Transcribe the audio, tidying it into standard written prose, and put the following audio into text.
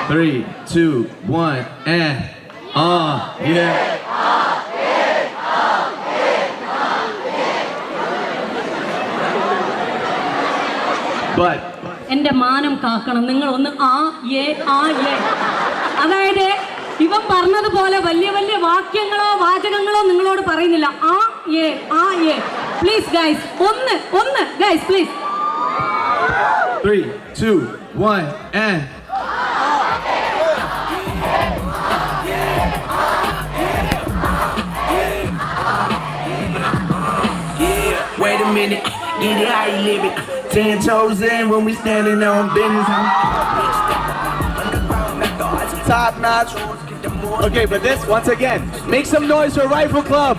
3, 2, 1, and yeah. But എന്റെ മാനം കാക്കണം, നിങ്ങൾ ഒന്ന് ആ ഏ അതായത് ഇവൻ പറഞ്ഞതുപോലെ വലിയ വലിയ വാക്യങ്ങളോ വാചകങ്ങളോ നിങ്ങളോട് പറയുന്നില്ല. ആ ഏ പ്ലീസ് ഗൈസ്, ഒന്ന് guys please. 3, 2, 1, and wait a minute, get it how you live it. 10 toes in when we standing on business. Top notch. okay, but this once again, make some noise for Rifle Club.